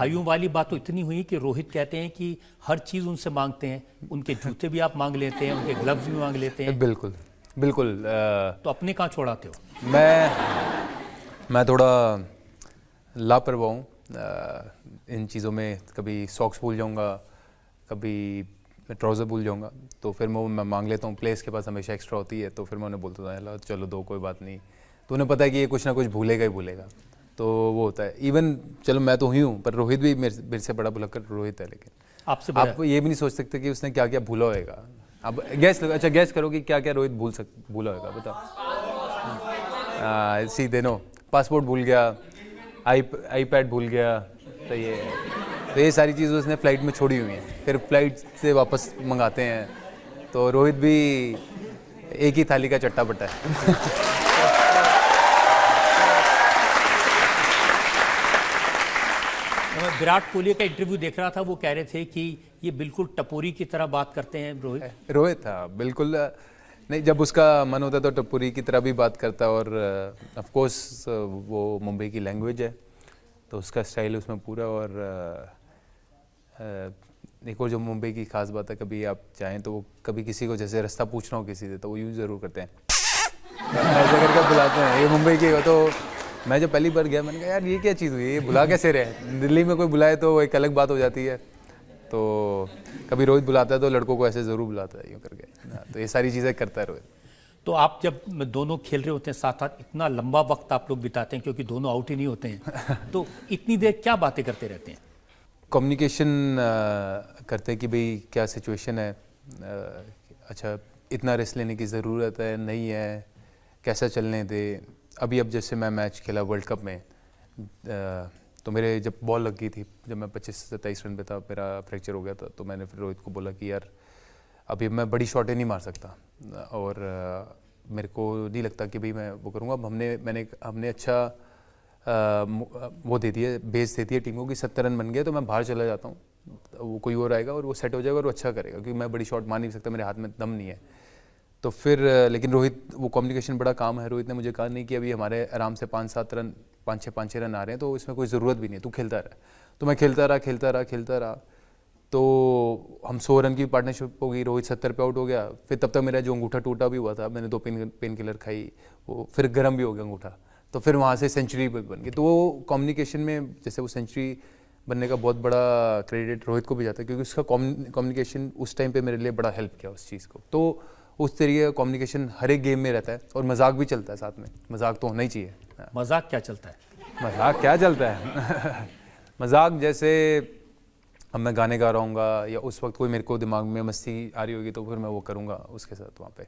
भाइयों वाली बात तो इतनी हुई कि रोहित कहते हैं कि हर चीज़ उनसे मांगते हैं, उनके जूते भी आप मांग लेते हैं, उनके ग्लव्स भी मांग लेते हैं। बिल्कुल बिल्कुल। तो अपने कहाँ छोड़ाते हो? मैं थोड़ा लापरवाह हूँ इन चीज़ों में। कभी सॉक्स भूल जाऊँगा, कभी मैं ट्राउज़र भूल जाऊँगा, तो फिर मैं मांग लेता हूँ। प्लेस के पास हमेशा एक्स्ट्रा होती है, तो फिर मैं उन्हें बोलता था चलो दो, कोई बात नहीं। तो उन्हें पता है कि ये कुछ ना कुछ भूलेगा ही भूलेगा, तो वो होता है। इवन चलो मैं तो हुई हूँ, पर रोहित भी मेरे से बड़ा भुलक्कड़ रोहित है। लेकिन आपसे आप ये भी नहीं सोच सकते कि उसने क्या क्या भूला होगा। अब गैस करो कि क्या क्या रोहित भूला होगा, बताओ। सीधे नो, पासपोर्ट भूल गया, आईपैड भूल गया, तो ये सारी चीज़ें उसने फ़्लाइट में छोड़ी हुई हैं, फिर फ्लाइट से वापस मंगाते हैं। तो रोहित भी एक ही थाली का चट्टा बट्टा है। विराट कोहली का इंटरव्यू देख रहा था, वो कह रहे थे कि ये बिल्कुल टपोरी की तरह बात करते हैं रोहित था बिल्कुल नहीं। जब उसका मन होता तो टपोरी की तरह भी बात करता, और ऑफ कोर्स वो मुंबई की लैंग्वेज है तो उसका स्टाइल उसमें पूरा। और एक और जो मुंबई की खास बात है, कभी आप चाहें तो वो कभी किसी को जैसे रास्ता पूछना हो किसी से, तो वो यूज़ ज़रूर करते हैं, ऐसे करके बुलाते हैं। ये मुंबई की हो। तो मैं जब पहली बार गया, मैंने कहा यार ये क्या चीज़ हुई, ये बुला कैसे रहे। दिल्ली में कोई बुलाए तो एक अलग बात हो जाती है, तो कभी रोहित बुलाता है तो लड़कों को ऐसे ज़रूर बुलाता है यूँ करके। तो ये सारी चीज़ें करता है रोहित। तो आप जब दोनों खेल रहे होते हैं साथ साथ, इतना लंबा वक्त आप लोग बिताते हैं क्योंकि दोनों आउट ही नहीं होते हैं, तो इतनी देर क्या बातें करते रहते हैं? कम्युनिकेशन करते हैं कि भाई क्या सिचुएशन है, अच्छा इतना रिस्क लेने की ज़रूरत है नहीं है, कैसा चलने दे। अब जैसे मैं मैच खेला वर्ल्ड कप में, तो मेरे जब बॉल लग गई थी, जब मैं 25-27 रन पे था, मेरा फ्रैक्चर हो गया था, तो मैंने फिर रोहित को बोला कि यार अभी मैं बड़ी शॉटें नहीं मार सकता, और मेरे को नहीं लगता कि भाई मैं वो करूँगा। अब हमने अच्छा वो दे दिया, बेस दे दिया टीम को कि 70 रन बन गए तो मैं बाहर चला जाता हूँ, वो कोई और आएगा और वो सेट हो जाएगा और वो अच्छा करेगा, क्योंकि मैं बड़ी शॉट मार नहीं सकता, मेरे हाथ में दम नहीं है। तो फिर लेकिन रोहित, वो कम्युनिकेशन बड़ा काम है। रोहित ने मुझे कहा नहीं कि अभी हमारे आराम से 5-7 रन, 5-6 रन आ रहे हैं, तो इसमें कोई ज़रूरत भी नहीं है, तू खेलता रहा। तो मैं खेलता रहा। तो हम 100 रन की पार्टनरशिप हो गई, रोहित 70 पे आउट हो गया। फिर तब तक मेरा जो अंगूठा टूटा भी हुआ था, मैंने 2 पेन किलर खाई, वो फिर गर्म भी हो गया अंगूठा, तो फिर वहाँ से सेंचुरी बन गई। तो वो कम्युनिकेशन में जैसे वो सेंचुरी बनने का बहुत बड़ा क्रेडिट रोहित को भी जाता है, क्योंकि उसका कम्युनिकेशन उस टाइम पे मेरे लिए बड़ा हेल्प किया उस चीज़ को। तो उस तरीके का कम्युनिकेशन हर एक गेम में रहता है, और मजाक भी चलता है साथ में। मजाक तो होना ही चाहिए। मजाक क्या चलता है? मजाक क्या चलता है मजाक जैसे अब मैं गाने गा रहा हूँगा, या उस वक्त कोई मेरे को दिमाग में मस्ती आ रही होगी, तो फिर मैं वो करूँगा उसके साथ वहाँ पे।